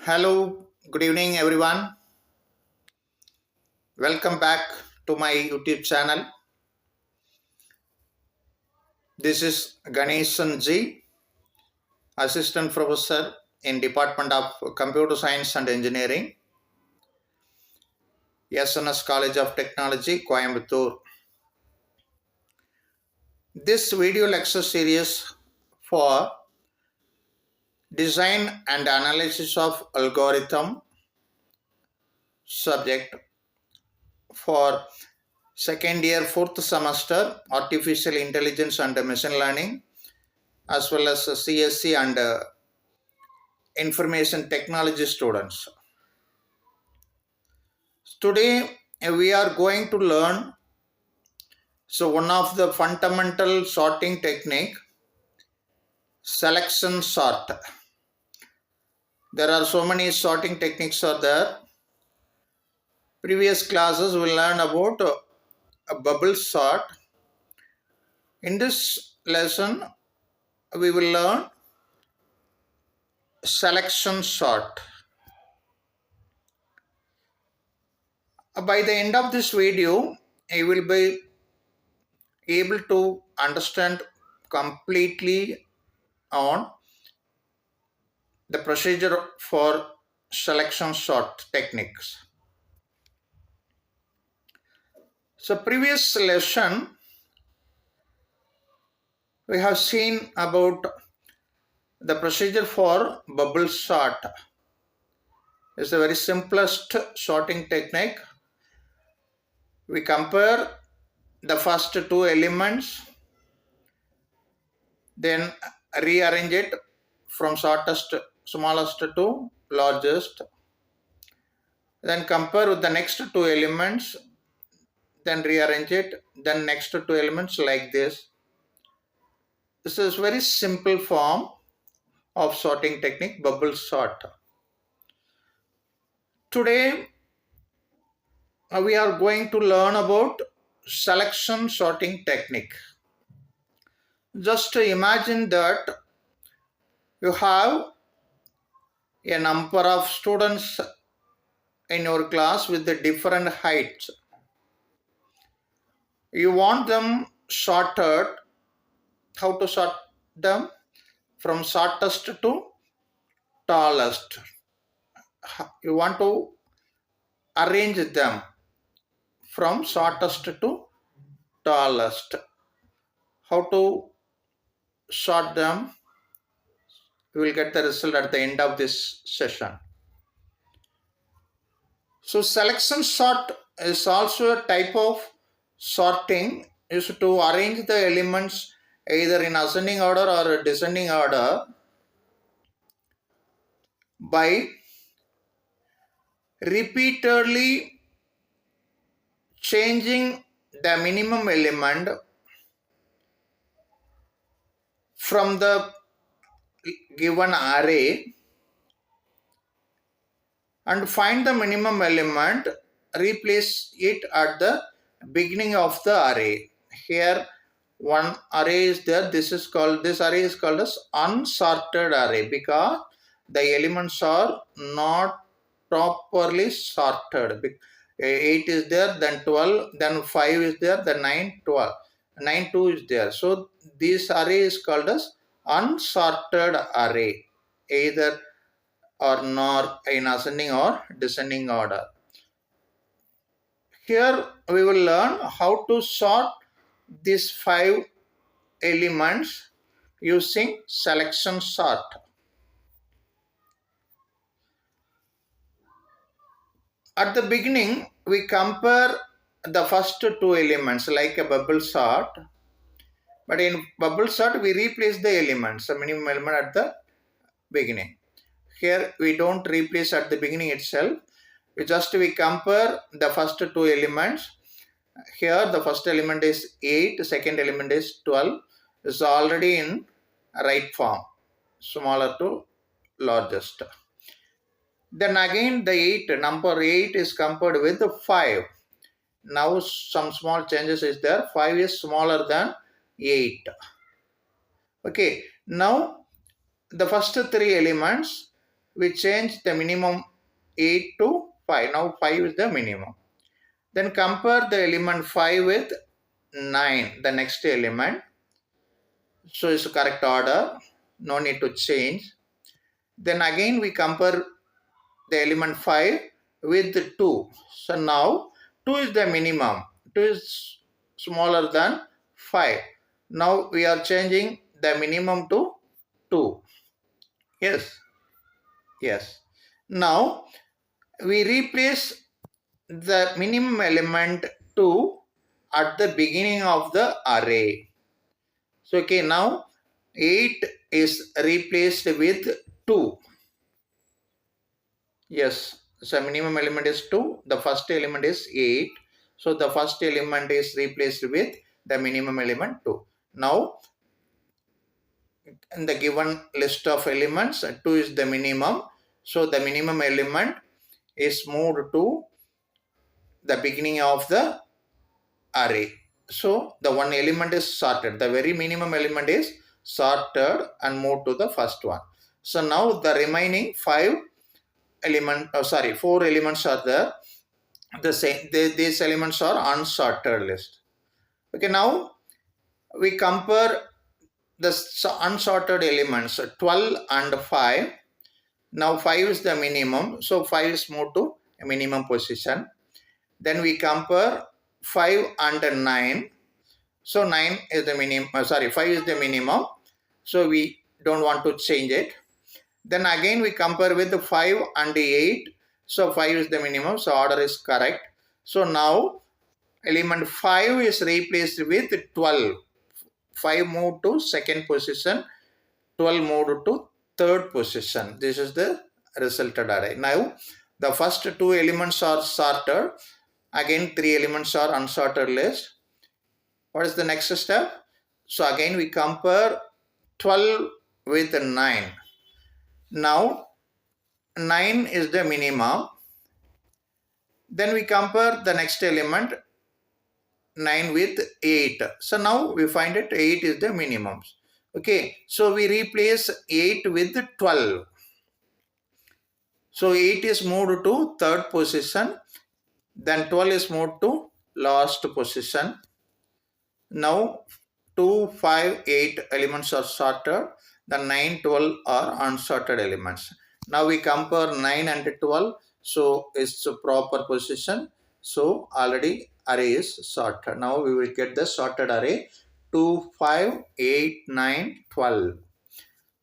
Hello, good evening everyone. Welcome back to my YouTube channel. This is Ganeshan G, Assistant Professor in Department of Computer Science and Engineering, SNS College of Technology, Coimbatore. This video lecture series for design and analysis of algorithm subject for second year fourth semester artificial intelligence and machine learning as well as CSC and information technology students. Today we are going to learn one of the fundamental sorting technique, selection sort. There are so many sorting techniques are there. Previous classes we learn about a bubble sort. In this lesson we will learn selection sort. By the end of this video you will be able to understand completely on the procedure for selection sort techniques. So previous lesson we have seen about the procedure for bubble sort. It's a very simplest sorting technique. We compare the first two elements, then rearrange it from shortest smallest to largest, then compare with the next two elements, then rearrange it, then next two elements like this. This is very simple form of sorting technique, bubble sort. Today we are going to learn about selection sorting technique. Just imagine that you have a number of students in your class with the different heights. You want them sorted. How to sort them? From shortest to tallest. You want to arrange them from shortest to tallest. How to sort them? We will get the result at the end of this session. So selection sort is also a type of sorting, is to arrange the elements either in ascending order or descending order by repeatedly changing the minimum element from the given array and find the minimum element, replace it at the beginning of the array. Here one array is there. This array is called as unsorted array because the elements are not properly sorted. 8 is there, then 12, then 5 is there, then 9, 12. 9, 2 is there. So this array is called as unsorted array, either or nor in ascending or descending order. Here we will learn how to sort these 5 elements using selection sort. At the beginning we compare the first two elements like a bubble sort, but in bubble sort we replace the elements, the minimum element at the beginning. Here we don't replace at the beginning itself. We compare the first two elements. Here the first element is 8, second element is 12. Is already in right form, smaller to largest. Then again the number 8 is compared with 5. Now some small changes is there. 5 is smaller than 8. Okay, now the first three elements we change the minimum 8 to 5. Now 5 is the minimum. Then compare the element 5 with 9, the next element. So it's correct order, no need to change. Then again we compare the element 5 with 2. So now 2 is the minimum, 2 is smaller than 5. Now we are changing the minimum to 2. Yes, yes. Now we replace the minimum element 2 at the beginning of the array. So okay, now 8 is replaced with 2. Yes, so minimum element is 2, the first element is 8. So the first element is replaced with the minimum element 2. Now in the given list of elements, 2 is the minimum. So the minimum element is moved to the beginning of the array. So the one element is sorted. The very minimum element is sorted and moved to the first one. So now the remaining 4 elements are there. The same, these elements are unsorted list. Okay, now we compare the unsorted elements 12 and 5. Now 5 is the minimum, so 5 is moved to a minimum position. Then we compare 5 and 9. So 9 is the minimum, 5 is the minimum. So we don't want to change it. Then again we compare with the 5 and 8. So 5 is the minimum, so order is correct. So now element 5 is replaced with 12. 5 moved to second position, 12 moved to third position. This is the resulted array. Now the first 2 elements are sorted. Again 3 elements are unsorted list. What is the next step? So again we compare 12 with 9. Now 9 is the minimum. Then we compare the next element 9 with 8. So now we find it 8 is the minimum. Okay, so we replace 8 with 12. So 8 is moved to third position. Then 12 is moved to last position. Now 2, 5, 8 elements are sorted. The 9, 12 are unsorted elements. Now we compare 9 and 12. So it's a proper position. So already array is sorted. Now we will get the sorted array 2, 5, 8, 9, 12.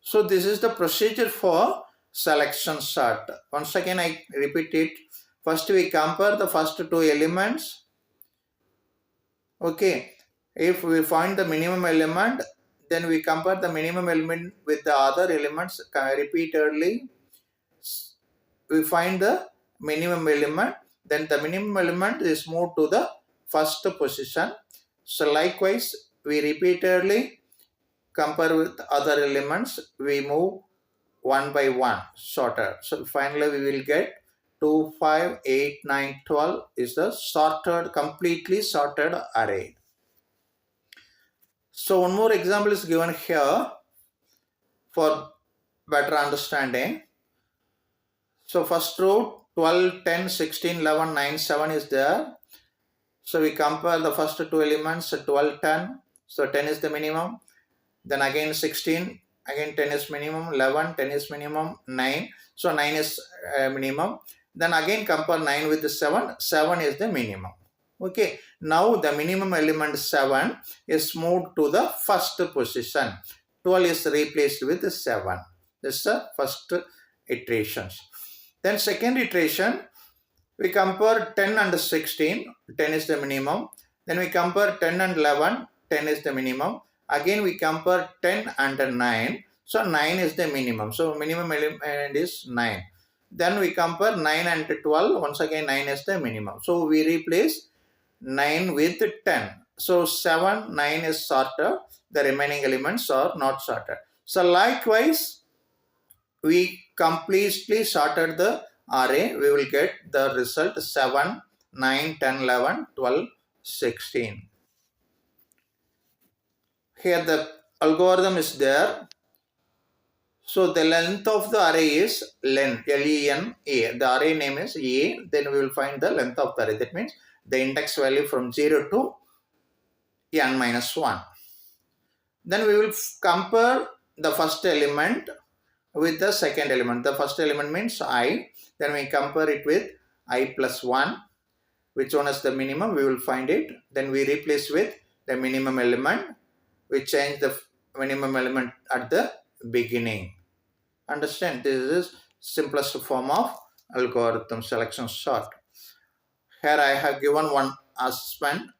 So this is the procedure for selection sort. Once again I repeat it. First we compare the first 2 elements. Okay. If we find the minimum element, then we compare the minimum element with the other elements repeatedly. We find the minimum element, then the minimum element is moved to the first position. So likewise, we repeatedly compare with other elements, we move one by one sorted. So finally we will get 2, 5, 8, 9, 12 is the sorted, completely sorted array. So one more example is given here for better understanding. So first row 12, 10, 16, 11, 9, 7 is there. So we compare the first 2 elements 12, 10. So 10 is the minimum. Then again 16, again 10 is minimum, 11, 10 is minimum, 9. So 9 is minimum. Then again compare 9 with the 7, 7 is the minimum. Okay, now the minimum element 7 is moved to the first position. 12 is replaced with 7. This is the first iterations. Then second iteration, we compare 10 and 16, 10 is the minimum. Then we compare 10 and 11, 10 is the minimum. Again we compare 10 and 9, so 9 is the minimum. So minimum element is 9. Then we compare 9 and 12, once again 9 is the minimum. So we replace 9 with 10. So 7, 9 is sorted, the remaining elements are not sorted. So likewise, we completely sorted the array, we will get the result 7, 9, 10, 11, 12, 16. Here the algorithm is there. So the length of the array is len, L-E-N-A. The array name is A. Then we will find the length of the array. That means the index value from 0 to n minus 1. Then we will compare the first element with the second element. The first element means I. Then we compare it with I plus 1. Which one is the minimum? We will find it. Then we replace with the minimum element. We change the minimum element at the beginning. Understand? This is simplest form of algorithm selection sort. Here I have given one assignment.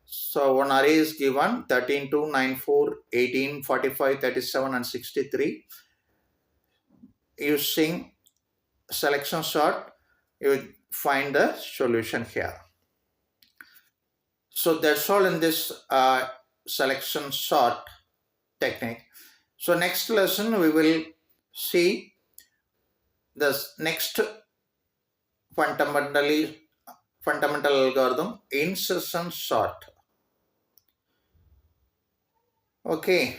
So one array is given 13, 2, 9, 4, 18, 45, 37 and 63. Using selection sort, you will find the solution here. So that's all in this selection sort technique. So next lesson we will see the next fundamental algorithm, insertion sort. Okay.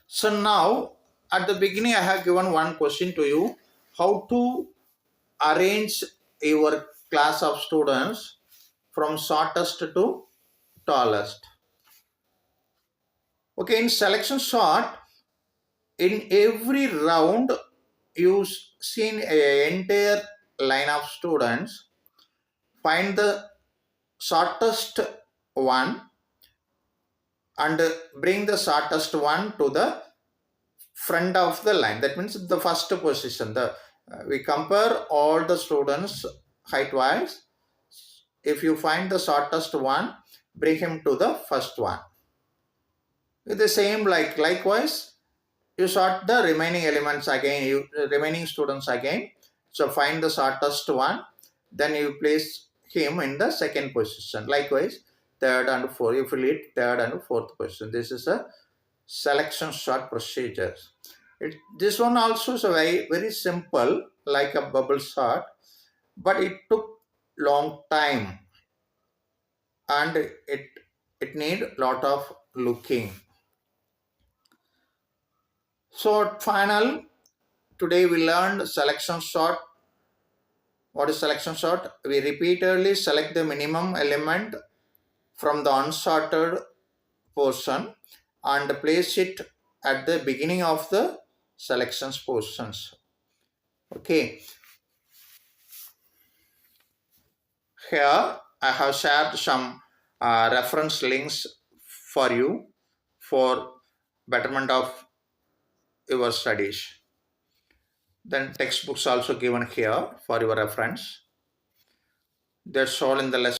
So now at the beginning I have given one question to you, how to arrange your class of students from shortest to tallest. Okay, in selection sort, in every round you see an entire line of students, find the shortest one and bring the shortest one to the front of the line. That means the first position. We compare all the students height wise. If you find the shortest one, bring him to the first one. With the same likewise, you sort the remaining elements again, remaining students again. So find the shortest one, then you place him in the second position. Likewise, third and fourth, you fill it third and fourth position. This is a selection sort procedure. This one also is very simple, like a bubble sort, but it took long time and it need lot of looking. So final, today we learned selection sort. What is selection sort? We repeatedly select the minimum element from the unsorted portion and place it at the beginning of the selections portions. Okay. Here I have shared some reference links for you for betterment of your studies. Then textbooks also given here for your reference. That's all in the lesson.